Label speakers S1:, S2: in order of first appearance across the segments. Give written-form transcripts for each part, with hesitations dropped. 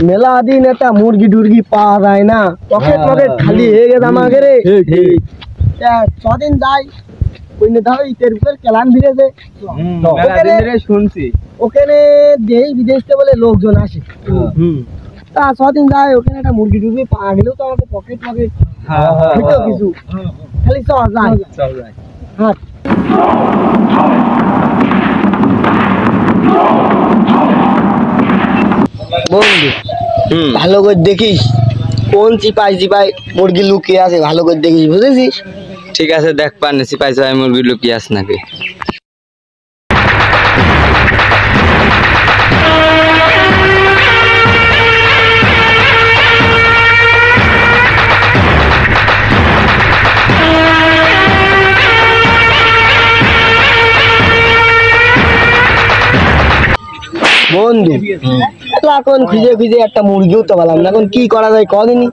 S1: মেলা দিন একটা মুরগি টুরগি পাওয়া যায় না, পকেট পকেট খালি হয়ে গেছে আমাকে রে। ছদিন যাই ঈদের ভিতরে কেলান ভিড়েছে, শুনছি ওখানে দেশ বিদেশ থেকে বলে লোকজন আসে। তা ছদিন যায় ওখানে একটা মুরগি টুরগি পাওয়া গেলেও তো আমাকে পকেট পকেট কিছু খালি চল যায়। হ্যাঁ বন্ধু, ভালো করে দেখিস কোন চিপাই চিপাই মুরগি লুকিয়ে আছে, ভালো করে দেখিস, বুঝেছিস?
S2: ঠিক আছে, দেখ পানি চিপাই চিপাই মুরগি লুকিয়ে আছে নাকি।
S1: বন্ধু এখন খুঁজে খুঁজে একটা মুরগিও তো পেলাম না, এখন কি করা যায় কদিনই।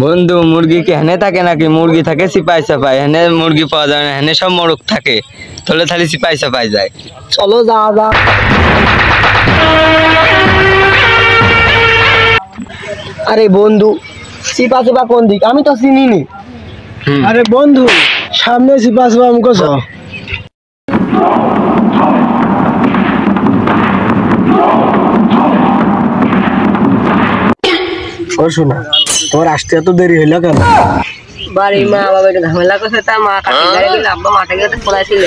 S2: বন্ধু মুরগি কি হেনে থাকে নাকি? মুরগি থাকে চিপাই চাপাই, হেনে মুরগি পাওয়া যায় না, হেনে সব মোরগ থাকে, তাহলে খালি চিপাই চাপাই যায়।
S1: চলো যাওয়া যাক। আরে বন্ধু, চিপা চিপা কোন দিক? আমি তো চিনি নি। আরে বন্ধু, সামনে চিপা চিপা আমাকে শোনা, তোমার আসতে এত দেরি হইলো কেন?
S3: বাড়ি মা বাবা একটু ঝামেলা করছে, তার মা কাছে গাড়ি গেলে আব্বা মাঠে গেলে পড়াইছিলে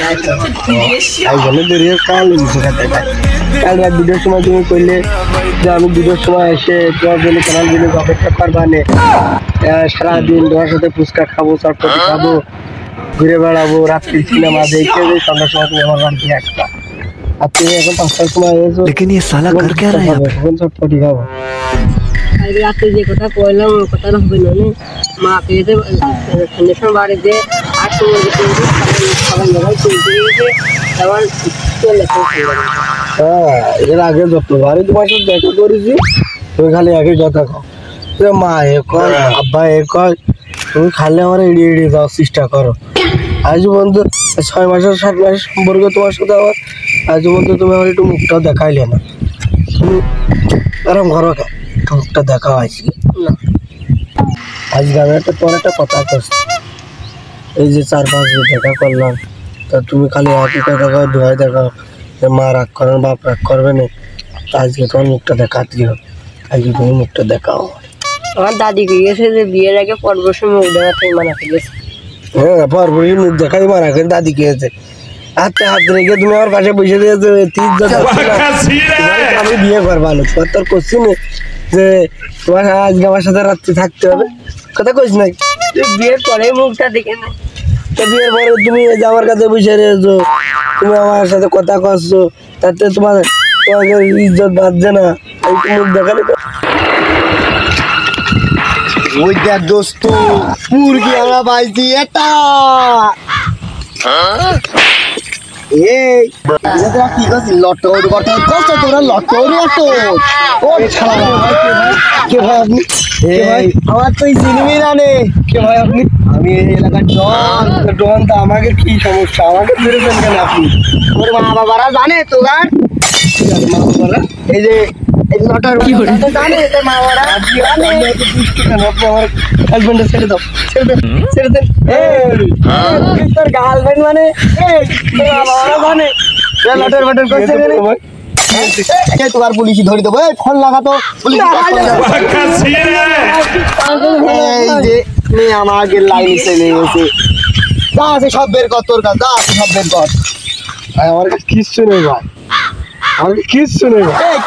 S1: কাল রাত দুটোর সময় তুমি কইলে যে আমি দুটোর সময় এসে তোমার জন্য কেনার জন্য অপেক্ষা করবানে, সারাদিন তোমার সাথে ফুচকা খাবো, চটপটি খাবো, ঘুরে বেড়াবো, রাত্রি সিনেমা দেখে যে সন্ধ্যার সময় তুমি আমার বাড়িতে আসবা। আর তুমি এখন 5টার সময় এসো, এখন চটপটি খাবো।
S3: রাত্রে যে কথা কইলাম ওই কথা হবে না, মা পেয়েছে সন্ধ্যের বাড়িতে আর সবাই সবাই চলতে গিয়েছে, তখন চলে
S1: হ্যাঁ, এর আগে যতবারই তোমার সাথে দেখা করেছি তুমি খালি একই কথা কও, মা এ কয় আব্বা এ কয়, তুমি খালি আমার এড়িয়ে এড়িয়ে যাওয়ার চেষ্টা করো। আজ বন্ধু 6 মাসের 7 মাসের সম্পর্ক তোমার সাথে আমার, আজ বন্ধু তুমি আমার একটু মুখটাও দেখাইলে না, তুমি এরম ঘরো কে মুখটা দেখা হয়েছি না। আজকে আমি তোমার একটা কথা করছি, এই যে 4-5 দিন দেখা করলাম, তা তুমি খালি একই কথা কও, ধোয়াই দেখাও যে মা রাগ করেন, বাপ রাগ করবে না, আজকে তোমার মুখটা দেখাতে হবে, আজকে তুমি মুখটা দেখাও।
S3: আমার দাদি গিয়েছে যে বিয়ের আগে পরবর্ষে মুখ দেখাতে মানা করেছে।
S1: হ্যাঁ, পরবর্তী মুখ দেখাই মারা করে দাদি গিয়েছে, হাতে হাত রেখে তুমি আমার পাশে বসে দিয়েছো, আমি বিয়ে করবা না, তোমার তোর করছি না যে তোমার আজকে আমার সাথে রাত্রি থাকতে হবে, কথা কইস নাই?
S3: বিয়ের পরে মুখটা দেখে না,
S1: বিয়ের পরে তুমি আমার কাছে বসে রয়েছো, তুমি আমার সাথে কথা করছো, তাতে তোমাকে ইজ্জত বাঁধছে না, মুখ দেখালে ওই দেখ দোস্ত, মুরগি আমরা পাইছি এটা। এই কি করছিস? লটর বটর করছো তোরা, লটর বটর। ও ছাড়া কে ভাই আপনি? আমার তো চিনবি না নে। কে ভাই আপনি? আমি এই এলাকার ডন। ডন তো আমাকে কি সমস্যা? আমাকে ধরেছেন কেন আপনি? ওর মা বাবারা জানে তো গান? মা বাবারা এই যে লটার জানে, এদের মা বাবারা জানে। দুষ্টু কেন আপনি? আমার হাজবেন্ডের ছেড়ে দাও, ছেড়ে দেন, ছেড়ে দেন। তোর গার্লফ্রেন্ড মানে তোর মা বাবারা জানে লটার বটর করছে তোমার পুলিশই ধরে দেবো। ফোন লাগাতো পুলিশ। এই যে মেয়ে আমাকে লাইন চলে গেছে, যা আছে সব বের কর, তোর কাছে যা আছে সব বের কর। আমার কাছে কিচ্ছু নেই ভাই, আমার কিচ্ছু নেই ভাই।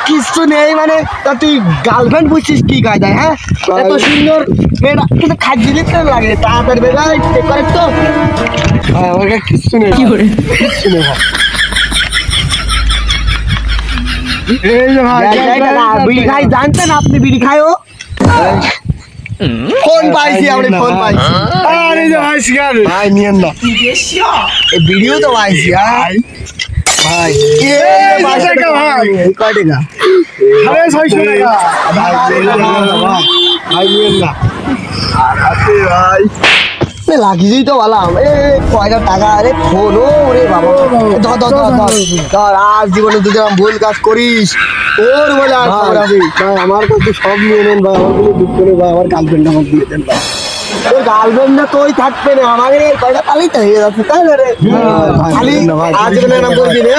S1: কিচ্ছু নেই মানে তা তুই গার্লফ্রেন্ড বুঝছিস কি কায়দায়? হ্যাঁ, এত সুন্দর মেয়েটা কিন্তু খাদ্য দিতে লাগে, তাড়াতাড়ি বেড়াই করে তো। আমার কাছে কিচ্ছু নেই, কিচ্ছু নেই ভাই। বিড়ি খাই জানতেন আপনি? বিড়ি খাই ও ফোন পাইছি, আপনি ফোন পাইছি। আরে ভাই নিয়েন না, এই ভিডিও তো পাইছি। ভাই ভাই কয় টাকা? 650 টাকা। ভাই নিয়েন না ভাই। লাগিয়েই তো বললাম কয়টা টাকা আরে ফোন রে বাবা ধর আর জীবনে যদি আমি ভুল কাজ করিস তোর বলে আর খবর আছে ভাই আমার কাছে সব নিয়ে নেন ভাই আমার কোনো দুঃখ নেই ভাই আমার গার্লফ্রেন্ড আমার দিয়ে দেন ভাই তোর গার্লফ্রেন্ড না তুই থাকবে না আমাদের এই কয়টা তালেই তো হয়ে যাচ্ছে তাই না রে খালি আর জীবনে নাম করবি রে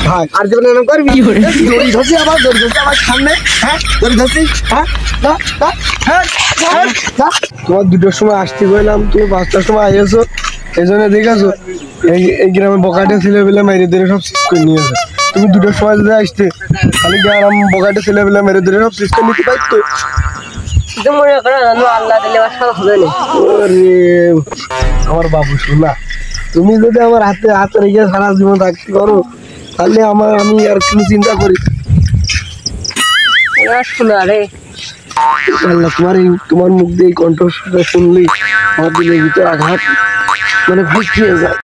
S1: ভাই আর জীবনে নাম করবি দড়ি ধরছি আমার সামনে হ্যাঁ দড়ি ধরছি হ্যাঁ তোমার 2টার সময় আসতে বললাম তুমি 5টার সময় আইছো এই জন্য দেখেছো এই গ্রামে বকাটে ছেলে পেলে মেরে ধরে সব শেষ করে নিয়েছে তুমি 2টার সময় যদি আসতে তাহলে গ্রাম বকাটে ছেলে পেলে মেরে ধরে সব শেষ করে নিতে পারতো
S3: কিন্তু মনে করো জানো আল্লাহ দিলে সব হবে না
S1: ওরে আমার বাবু শোনা তুমি যদি আমার হাতে রেখে সারা জীবন থাকতে পারো তাহলে আমি আর কোনো চিন্তা করি
S3: শোনা রে
S1: আল্লাহ তোমার মুখ দিয়ে কণ্ঠস্বরটা শুনলেই আমার দিলের ভিতরে আঘাত মানে ভর্তি হয়ে যায়